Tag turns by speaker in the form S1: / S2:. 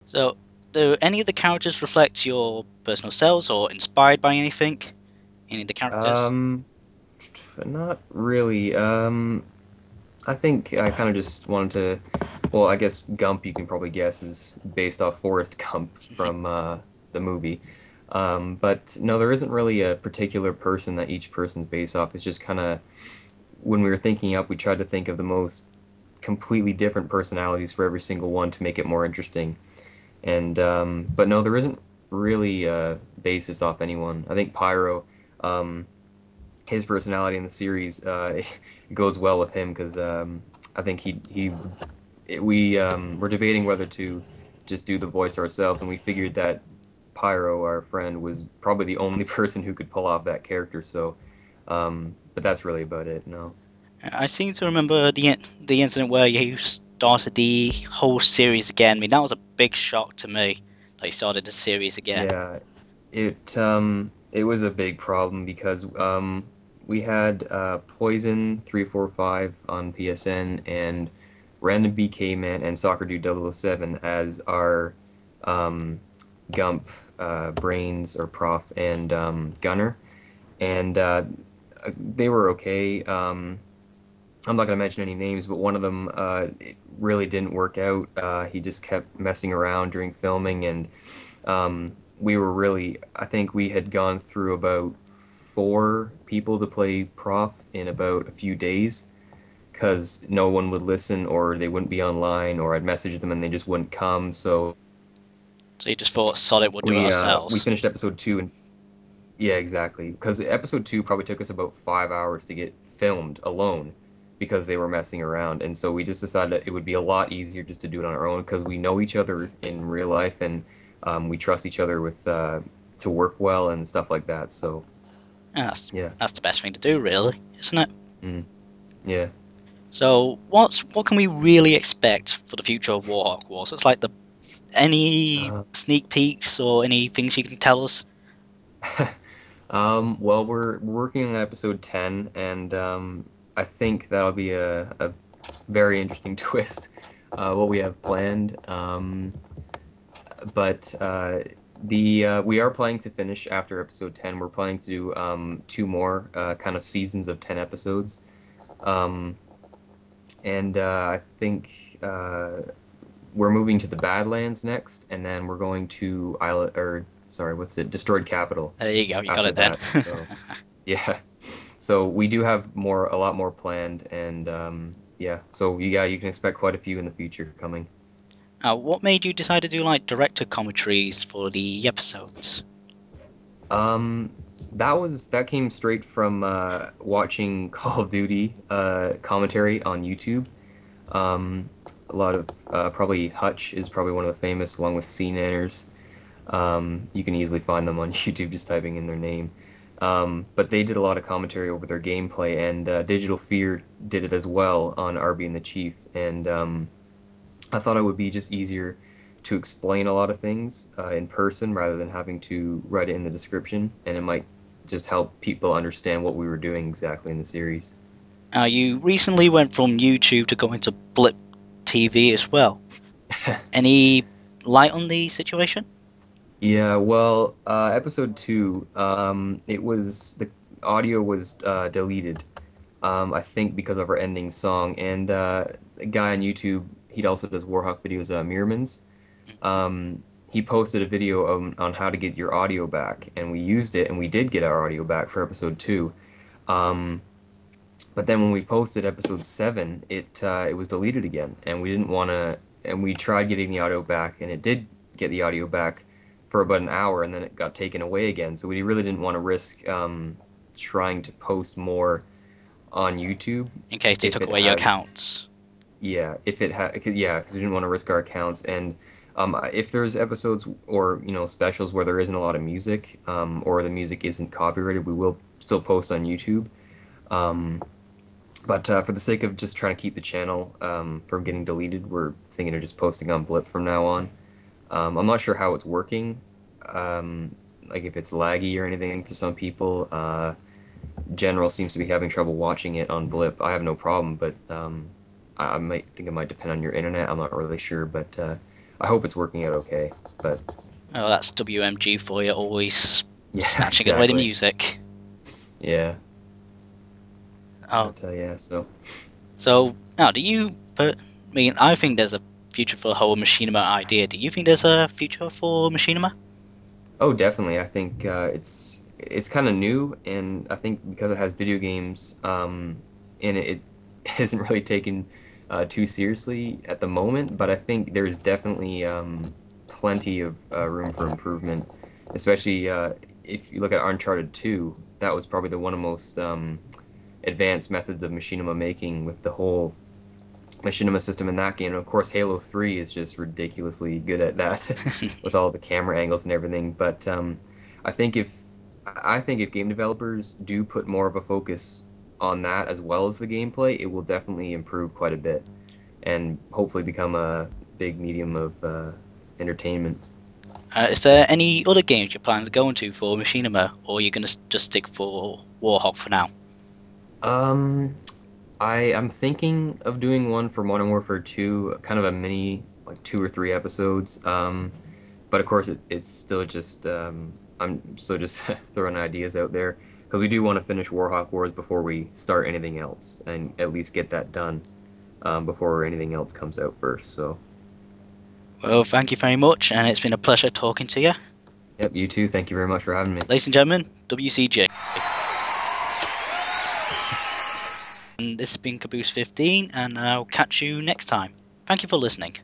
S1: So, do any of the characters reflect your personal selves or inspired by anything? Any of the characters?
S2: Um, Not really. I think I kind of just wanted to. Well, I guess Gump, you can probably guess, is based off Forrest Gump from the movie. But no, there isn't really a particular person that each person's based off. It's just kind of when we were thinking up, we tried to think of the most completely different personalities for every single one to make it more interesting. And but no, there isn't really a basis off anyone. I think Pyro. Um, his personality in the series it goes well with him because I think we were debating whether to just do the voice ourselves, and we figured that Pyro, our friend, was probably the only person who could pull off that character. So, but that's really about it. No.
S1: I seem to remember the incident where you started the whole series again. I mean, that was a big shock to me. That you started the series again.
S2: Yeah, it was a big problem because we had Poison 345 on PSN and Random BK Man and Soccer Dude 007 as our um, Gump Brains or Prof and Gunner, and they were okay. I'm not going to mention any names, but one of them it really didn't work out. He just kept messing around during filming, and we were really, I think we had gone through about four people to play Prof in about a few days because no one would listen or they wouldn't be online or I'd message them and they just wouldn't come. So
S1: So you just thought, solid, we'll do it
S2: we
S1: ourselves.
S2: finished episode two and yeah, exactly. Because episode two probably took us about 5 hours to get filmed alone because they were messing around. And so we just decided that it would be a lot easier just to do it on our own because we know each other in real life and we trust each other with to work well and stuff like that. So
S1: Yeah,
S2: yeah,
S1: that's the best thing to do, really, isn't it?
S2: mm, yeah.
S1: So what can we really expect for the future of Warhawk Wars? It's like the any
S2: Uh,
S1: sneak peeks or any things you can tell us?
S2: well, we're working on episode 10, and I think that'll be a very interesting twist. What we have planned. But the we are planning to finish after episode 10. We're planning to do two more kind of seasons of 10 episodes. Um, and I think we're moving to the Badlands next, and then we're going to Island or sorry, what's it? Destroyed Capital
S1: There you go, you got
S2: after
S1: it then.
S2: that. So yeah, so we do have a lot more planned, and yeah, so yeah, you can expect quite a few in the future coming.
S1: What made you decide to do like director commentaries for the episodes?
S2: Um, that came straight from watching Call of Duty commentary on YouTube. Um, a lot of probably Hutch is probably one of the famous, along with CNanners. You can easily find them on YouTube just typing in their name. But they did a lot of commentary over their gameplay, and Digital Fear did it as well on RB and the Chief. And I thought it would be just easier to explain a lot of things in person rather than having to write it in the description, and it might just help people understand what we were doing exactly in the series.
S1: You recently went from YouTube to going to Blip TV as well. Any light on the situation?
S2: Yeah, well, episode two, it was the audio was deleted, I think because of our ending song, and a guy on YouTube, he also does Warhawk videos, Meermans. He posted a video on how to get your audio back, and we used it, and we did get our audio back for episode two. Um, but then when we posted episode seven, it was deleted again, and we didn't want to. And we tried getting the audio back, and it did get the audio back for about an hour, and then it got taken away again. So we really didn't want to risk trying to post more on YouTube
S1: In case they
S2: if
S1: took
S2: it
S1: away your
S2: has
S1: accounts.
S2: yeah, if it had, yeah, because we didn't want to risk our accounts. And if there's episodes or specials where there isn't a lot of music, or the music isn't copyrighted, we will still post on YouTube. Um, but for the sake of just trying to keep the channel from getting deleted, we're thinking of just posting on Blip from now on. I'm not sure how it's working, like if it's laggy or anything for some people. General seems to be having trouble watching it on Blip. I have no problem, but I might think it might depend on your internet. I'm not really sure, but I hope it's working out okay. But
S1: Oh, that's WMG for you, always
S2: yeah,
S1: snatching away the
S2: exactly.
S1: music.
S2: Yeah.
S1: Oh,
S2: But yeah, so
S1: so now, do you? But I mean, I think there's a future for the whole machinima idea. Do you think there's a future for machinima?
S2: oh, definitely. I think it's kind of new, and I think because it has video games in it, it isn't really taken too seriously at the moment. But I think there's definitely plenty of room for improvement, especially if you look at Uncharted 2. That was probably the one of the most advanced methods of machinima making with the whole machinima system in that game. And of course, Halo 3 is just ridiculously good at that with all the camera angles and everything. But I think if I think if game developers do put more of a focus on that as well as the gameplay, it will definitely improve quite a bit and hopefully become a big medium of entertainment.
S1: Is there any other games you're planning to go into for machinima, or are you gonna just stick for Warhawk for now?
S2: Um, I'm thinking of doing one for Modern Warfare 2, kind of a mini, like 2 or 3 episodes. But of course, it's still just I'm still just throwing ideas out there because we do want to finish Warhawk Wars before we start anything else, and at least get that done before anything else comes out first. So,
S1: Well, thank you very much, and it's been a pleasure talking to you.
S2: yep, you too. Thank you very much for having me.
S1: Ladies and gentlemen, WCG. And this has been Caboose15, and I'll catch you next time. Thank you for listening.